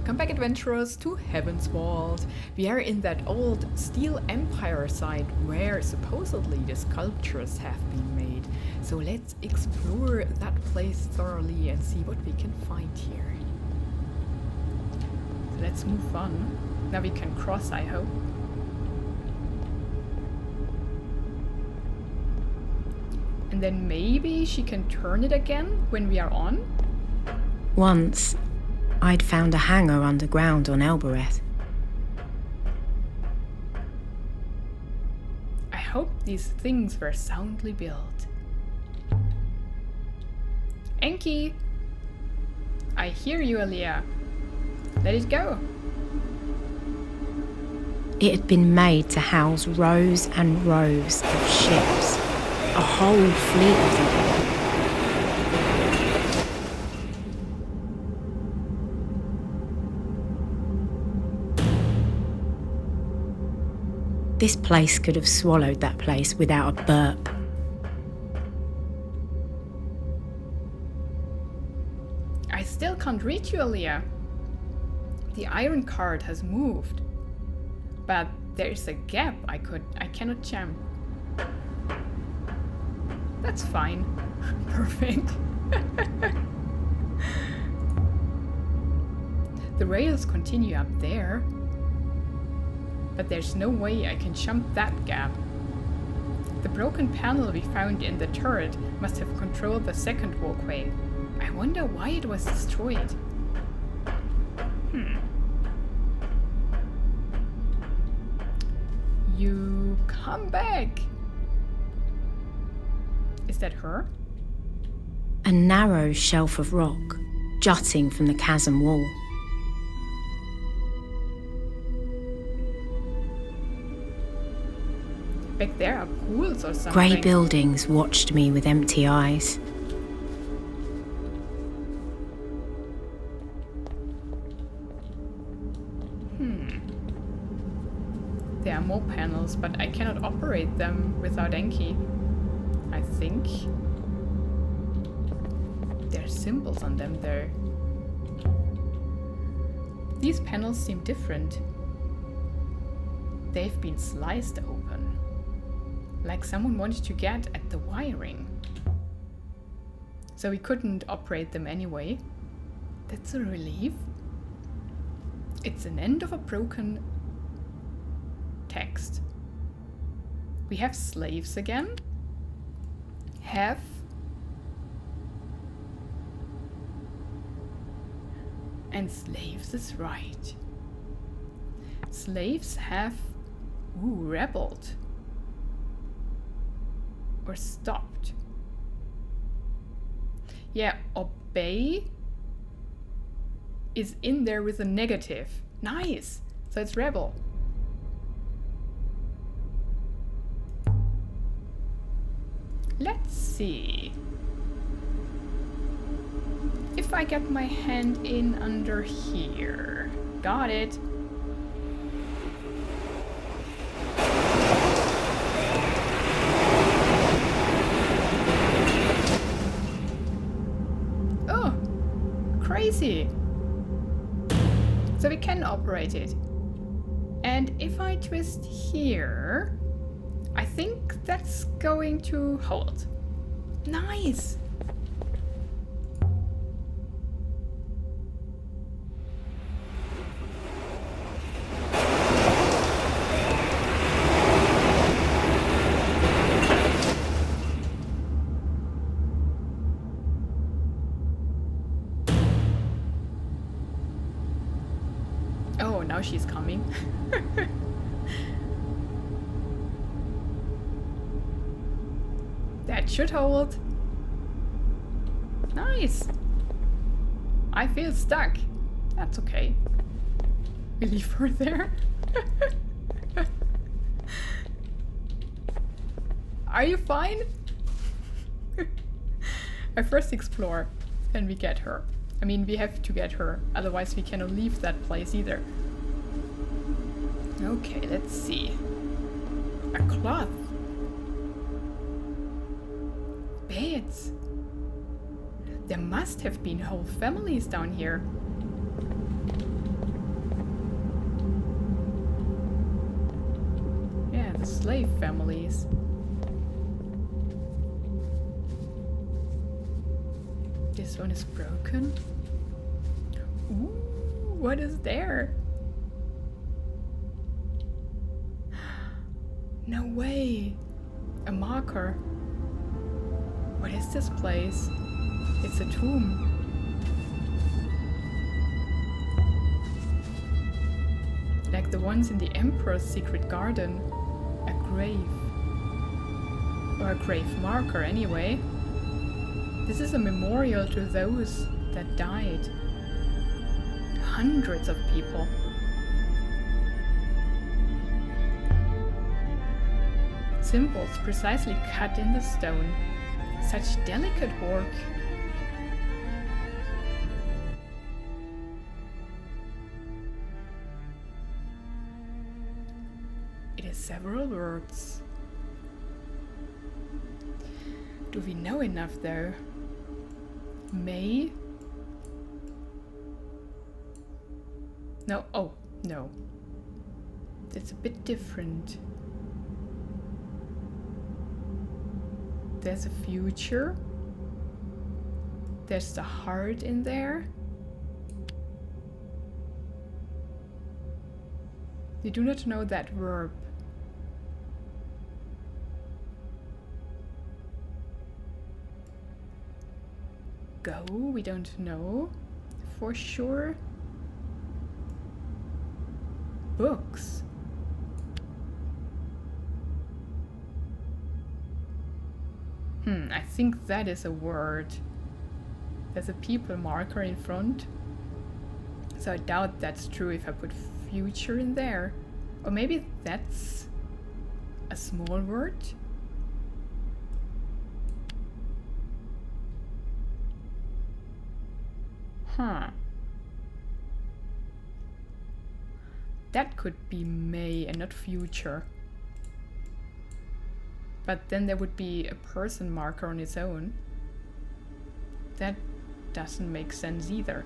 Welcome back, adventurers, to Heaven's Vault. We are in that old Steel Empire site where supposedly the sculptures have been made. So let's explore that place thoroughly and see what we can find here. So let's move on. Now we can cross, I hope. And then maybe she can turn it again when we are on? Once, I'd found a hangar underground on Elbereth. I hope these things were soundly built. Enki! I hear you, Aliya. Let it go. It had been made to house rows and rows of ships. A whole fleet of them. This place could have swallowed that place without a burp. I still can't reach you, Aliya. The iron card has moved. But there's a gap I cannot jump. That's fine. Perfect. The rails continue up there. But there's no way I can jump that gap. The broken panel we found in the turret must have controlled the second walkway. I wonder why it was destroyed. You come back! Is that her? A narrow shelf of rock, jutting from the chasm wall. Back there are pools or something. Grey buildings watched me with empty eyes. There are more panels, but I cannot operate them without Enki. I think. There are symbols on them though. These panels seem different. They've been sliced open. Like someone wanted to get at the wiring. So we couldn't operate them anyway. That's a relief. It's an end of a broken text. We have slaves again. Have. And slaves is right. Slaves have rebelled. Or stopped. Yeah, obey is in there with a negative. Nice! So it's rebel. Let's see. If I get my hand in under here. Got it. Oh, crazy. So we can operate it. And if I twist here, I think that's going to hold. Nice! Oh, now she's coming. That should hold. Nice. I feel stuck. That's okay. We leave her there. Are you fine? I first explore, then we get her. I mean, we have to get her, otherwise we cannot leave that place either. Okay, let's see. A cloth. Beds. There must have been whole families down here. the slave families. This one is broken. Ooh, what is there? No way! A marker. What is this place? It's a tomb. Like the ones in the Emperor's secret garden. A grave. Or a grave marker, anyway. This is a memorial to those that died. Hundreds of people. Symbols precisely cut in the stone. Such delicate work. It is several words. Do we know enough though? May? No, oh, no. It's a bit different. There's a future. There's the heart in there. We do not know that verb. Go, we don't know for sure. Books. I think that is a word. There's a people marker in front. So I doubt that's true if I put future in there. Or maybe that's a small word. That could be may and not future. But then there would be a person marker on its own. That doesn't make sense either.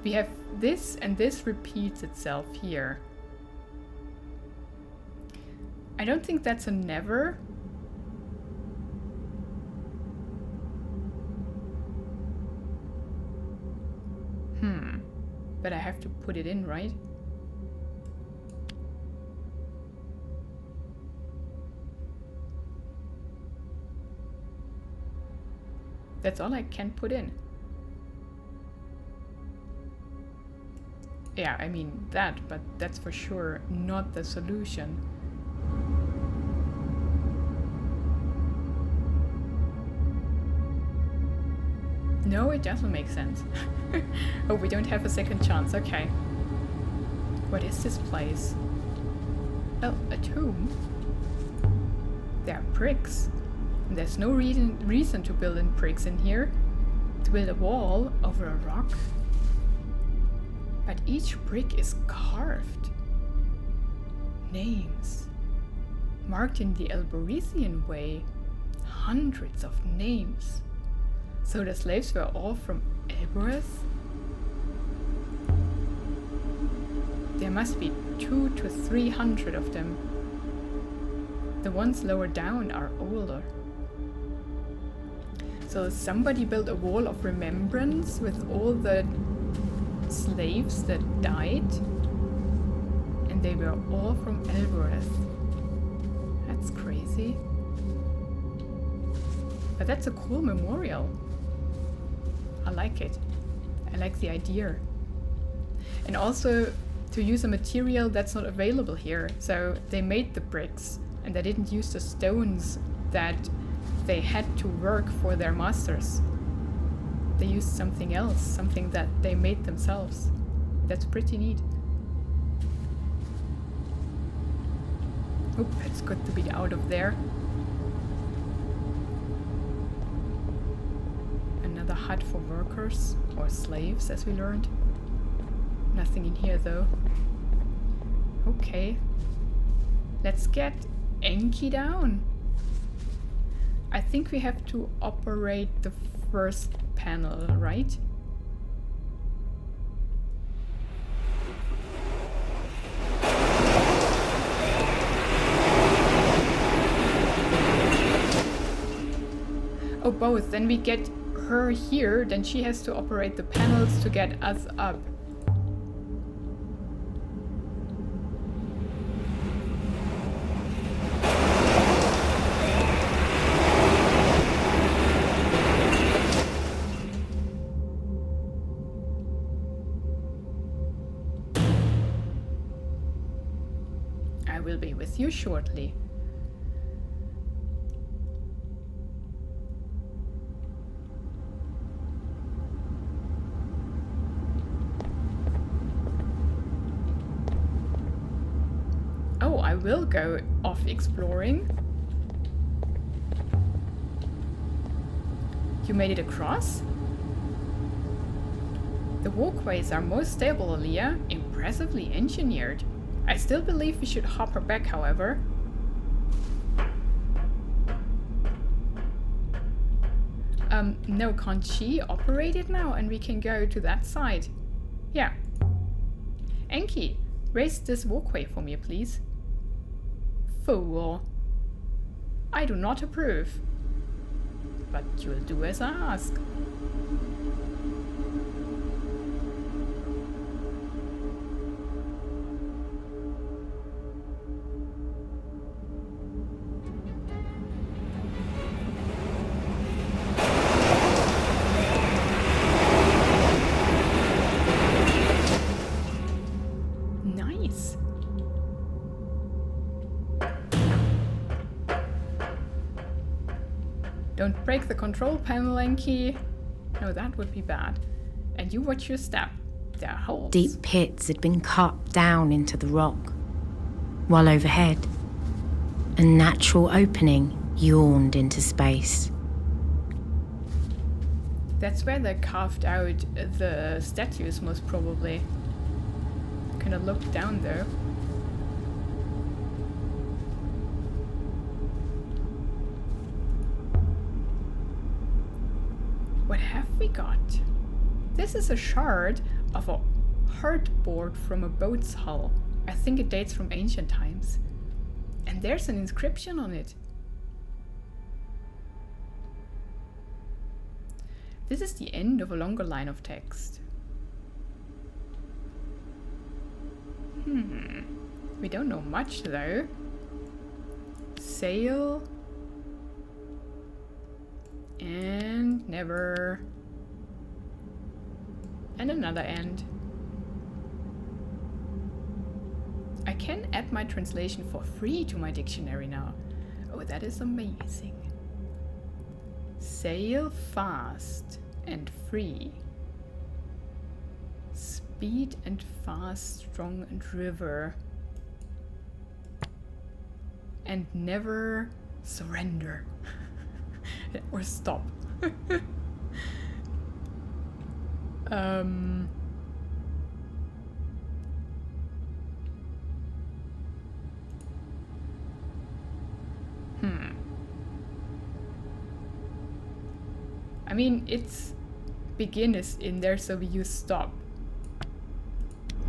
We have this, and this repeats itself here. I don't think that's a never. But I have to put it in, right? That's all I can put in. Yeah, I mean that, but that's for sure not the solution. No, it doesn't make sense. Oh, we don't have a second chance. Okay. What is this place? Oh, a tomb. There are bricks. And there's no reason to build in bricks in here. To build a wall over a rock. But each brick is carved. Names. Marked in the Elborisian way. Hundreds of names. So the slaves were all from Elboreth? There must be 200 to 300 of them. The ones lower down are older. So somebody built a wall of remembrance with all the slaves that died, and they were all from Elboreth. That's crazy. But that's a cool memorial. I like it. I like the idea. And also to use a material that's not available here. So they made the bricks and they didn't use the stones that they had to work for their masters. They used something else, something that they made themselves. That's pretty neat. Oop, it's good to be out of there. Another hut for workers, or slaves as we learned. Nothing in here though. Okay. Let's get Enki down. I think we have to operate the first panel, right? both. Then we get her here, then she has to operate the panels to get us up. I will be with you shortly. Oh, I will go off exploring. You made it across? The walkways are most stable, Aliya. Impressively engineered. I still believe we should hop her back, however. No, can't she operate it now and we can go to that side? Yeah. Enki, raise this walkway for me, please. Fool. I do not approve. But you'll do as I ask. Nice. Don't break the control panel, Enki. No, that would be bad. And you watch your step. There are holes. Deep pits had been cut down into the rock, while overhead, a natural opening yawned into space. That's where they carved out the statues, most probably. Kind of look down though. What have we got? This is a shard of a hardboard from a boat's hull. I think it dates from ancient times. And there's an inscription on it. This is the end of a longer line of text. We don't know much though. Sail. And never. And another end. I can add my translation for free to my dictionary now. Oh, that is amazing. Sail fast and free. Speed and fast, strong and river. And never surrender. Or stop. I mean, it's begin is in there, so we use stop.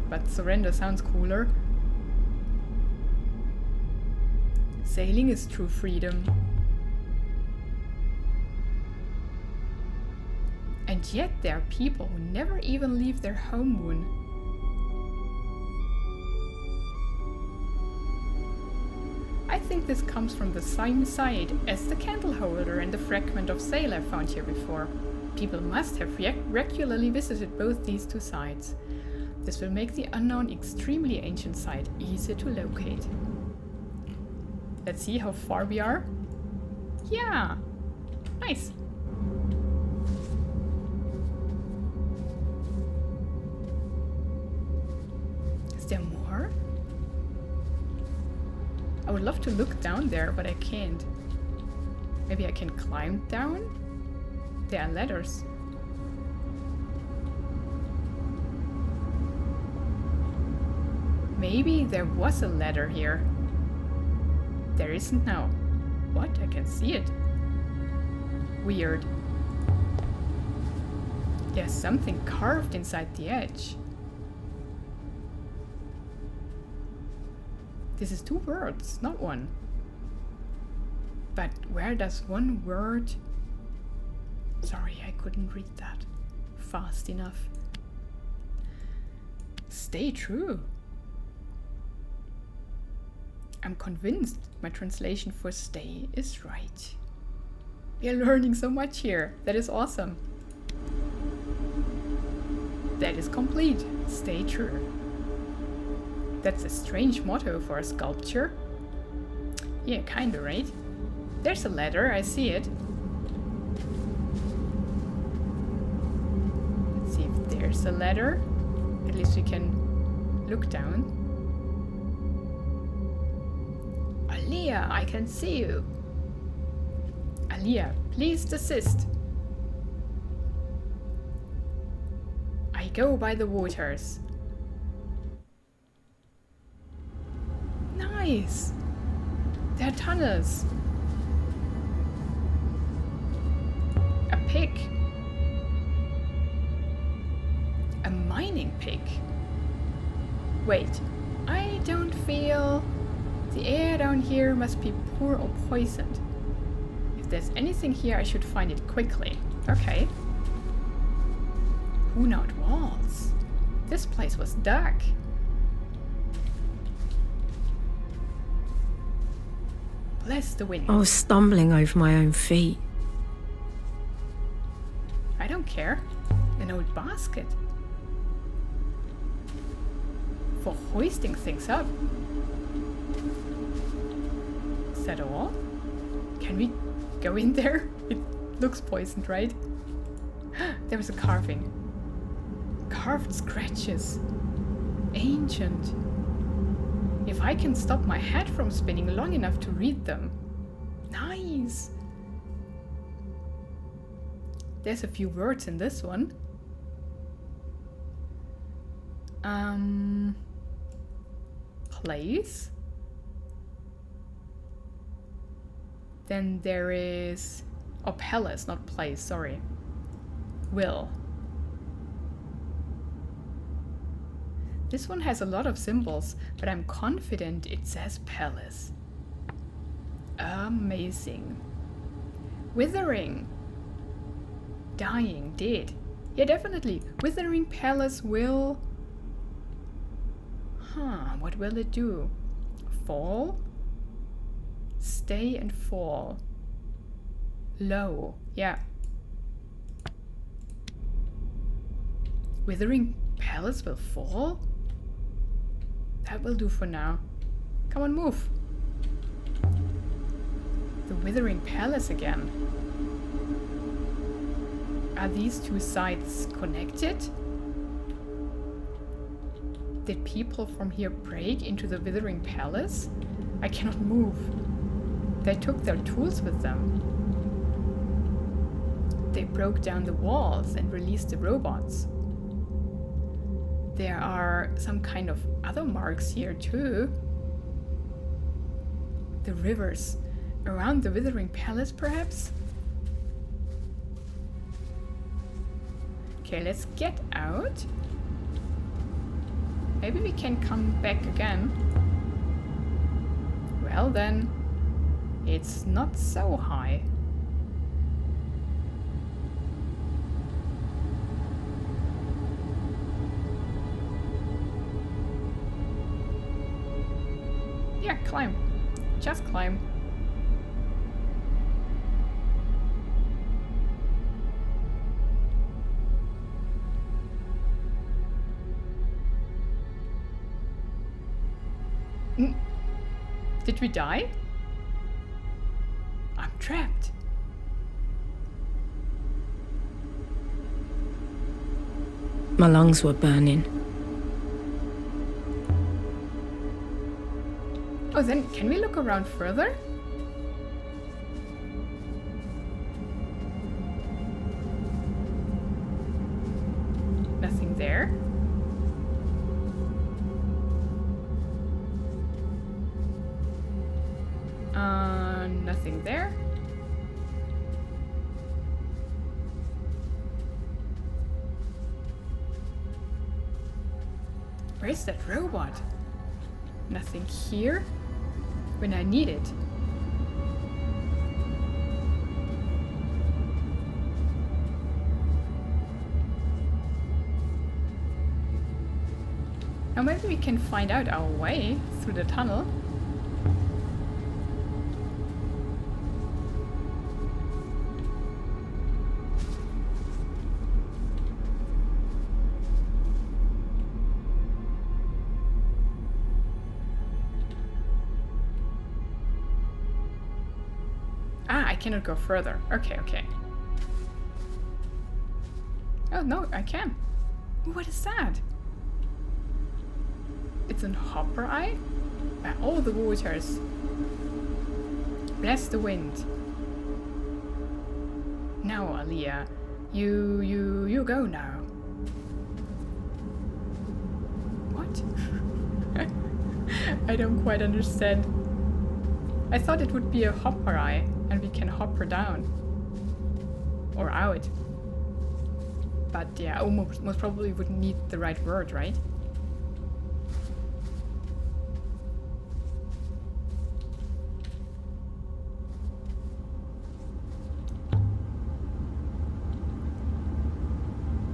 But surrender sounds cooler. Sailing is true freedom. And yet there are people who never even leave their home moon. I think this comes from the same side as the candle holder and the fragment of sail I found here before. People must have regularly visited both these two sites. This will make the unknown extremely ancient site easier to locate. Let's see how far we are. Yeah! Nice! Is there more? I would love to look down there, but I can't. Maybe I can climb down? There are ladders. Maybe there was a ladder here. There isn't now. What? I can see it. Weird. There's something carved inside the edge. This is two words, not one. But where does one word Sorry, I couldn't read that fast enough. Stay true. I'm convinced my translation for stay is right. We are learning so much here. That is awesome. That is complete. Stay true. That's a strange motto for a sculpture. Yeah, kinda, right? There's a ladder, I see it. Let's see if there's a ladder. At least we can look down. Aliya, I can see you. Aliya, please desist. I go by the waters. Nice. There are tunnels. A pig. A mining pig. Wait, I don't feel... The air down here must be poor or poisoned. If there's anything here, I should find it quickly. Okay. Hewn-out walls. This place was dark. Bless the wind. I was stumbling over my own feet. I don't care. An old basket. For hoisting things up. Is that all? Can we go in there? It looks poisoned, right? There was a carving. Carved scratches. Ancient. If I can stop my head from spinning long enough to read them. Nice. There's a few words in this one. Place. Then there is... Oh, palace, not place, sorry. Will. This one has a lot of symbols, but I'm confident it says palace. Amazing. Withering. Dying, dead. Yeah, definitely. Withering palace will... what will it do? Fall? Stay and fall. Low, yeah. Withering palace will fall? That will do for now. Come on, move. The Withering Palace again. Are these two sites connected? Did people from here break into the Withering Palace? I cannot move. They took their tools with them. They broke down the walls and released the robots. There are some kind of other marks here too. The rivers around the Withering Palace, perhaps? Okay, let's get out. Maybe we can come back again. Well then, it's not so high. Yeah, climb. Just climb. Did we die? I'm trapped. My lungs were burning. Oh, then can we look around further? Nothing there. Nothing there. Where's that robot? Nothing here. When I need it. Now maybe we can find out our way through the tunnel. Ah, I cannot go further. Okay, okay. Oh no, I can. What is that? It's an hopper eye? By all the waters. Bless the wind. Now, Aliya, you go now. What? I don't quite understand. I thought it would be a hopper eye, and we can hop her down. Or out. But yeah, most probably wouldn't need the right word, right?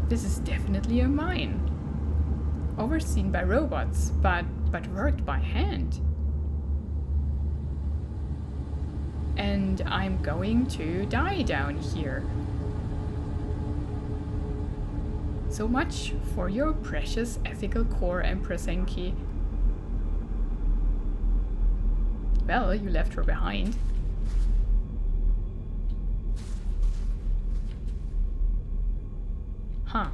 This is definitely a mine. Overseen by robots, but worked by hand. And I'm going to die down here. So much for your precious ethical core, Empress Enki. Well, you left her behind. Huh.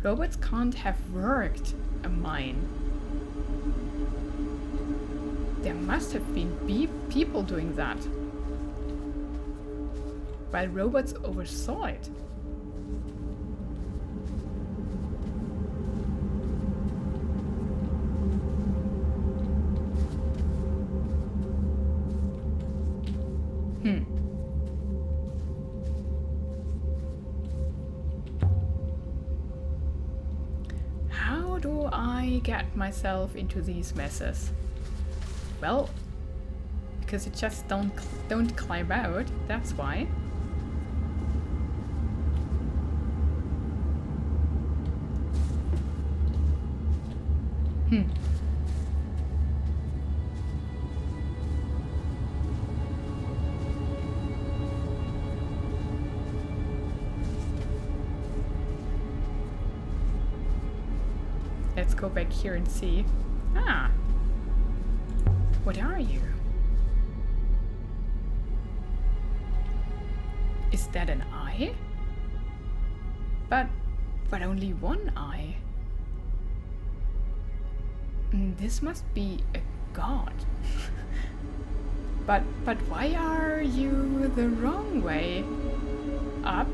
Robots can't have worked a mine. There must have been people doing that. While robots oversaw it. How do I get myself into these messes? Well, because you just don't climb out, that's why. Let's go back here and see. Ah! What are you? Is that an eye? But only one eye. This must be a god. but why are you the wrong way? Up?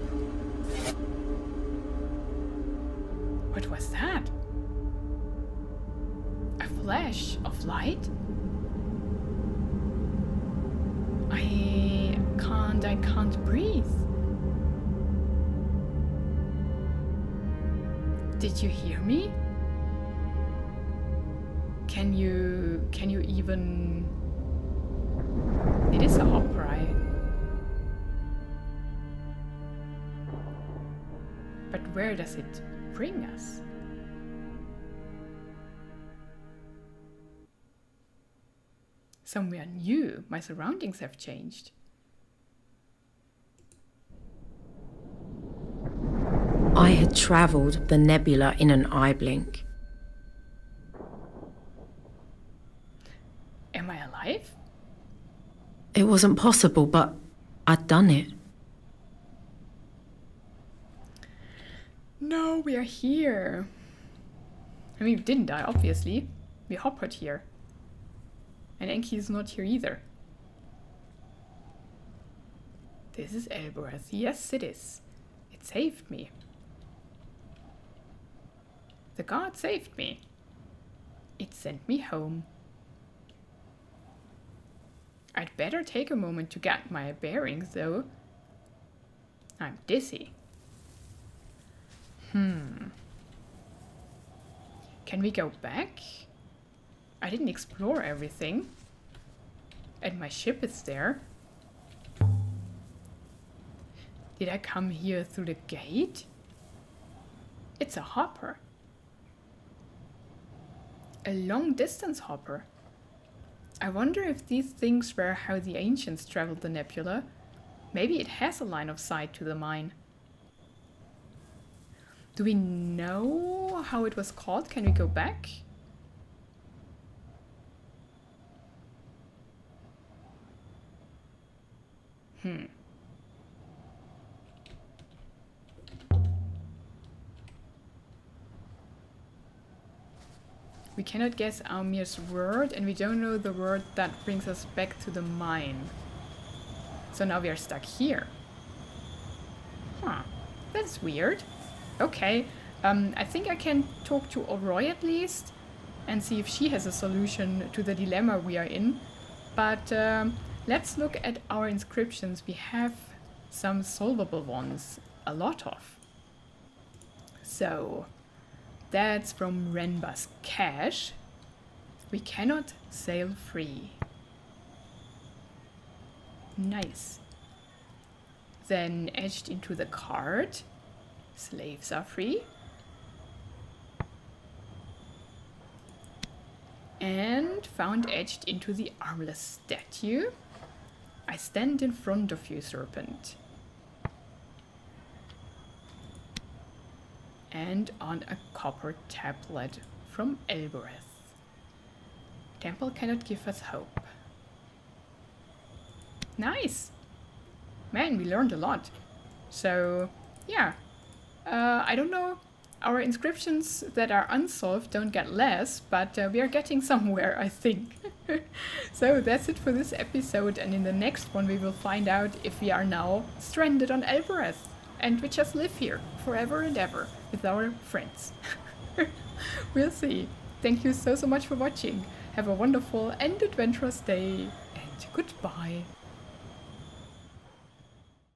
What was that? A flash of light? I can't breathe. Did you hear me? Can you even... It is a hopper eye. But where does it bring us? Somewhere new. My surroundings have changed. I had travelled the nebula in an eye blink. Am I alive? It wasn't possible, but I'd done it. No, we are here. I mean, we didn't die, obviously. We hoppered here. And Enki is not here either. This is Elboreth. Yes, it is. It saved me. The god saved me. It sent me home. I'd better take a moment to get my bearings, though. I'm dizzy. Can we go back? I didn't explore everything. And my ship is there. Did I come here through the gate? It's a hopper. A long distance hopper. I wonder if these things were how the ancients traveled the nebula. Maybe it has a line of sight to the mine. Do we know how it was called? Can we go back? We cannot guess Almir's word, and we don't know the word that brings us back to the mine. So now we are stuck here. Huh, that's weird. Okay, I think I can talk to Oroy at least and see if she has a solution to the dilemma we are in. But let's look at our inscriptions. We have some solvable ones, a lot of. So that's from Renba's cache. We cannot sail free. Nice. Then etched into the card, slaves are free. And found etched into the armless statue. I stand in front of you, serpent. And on a copper tablet from Elbereth. Temple cannot give us hope. Nice! Man, we learned a lot. So, yeah. I don't know. Our inscriptions that are unsolved don't get less, but we are getting somewhere, I think. So that's it for this episode, and in the next one we will find out if we are now stranded on Elbereth. And we just live here forever and ever with our friends. We'll see. Thank you so much for watching. Have a wonderful and adventurous day, and goodbye.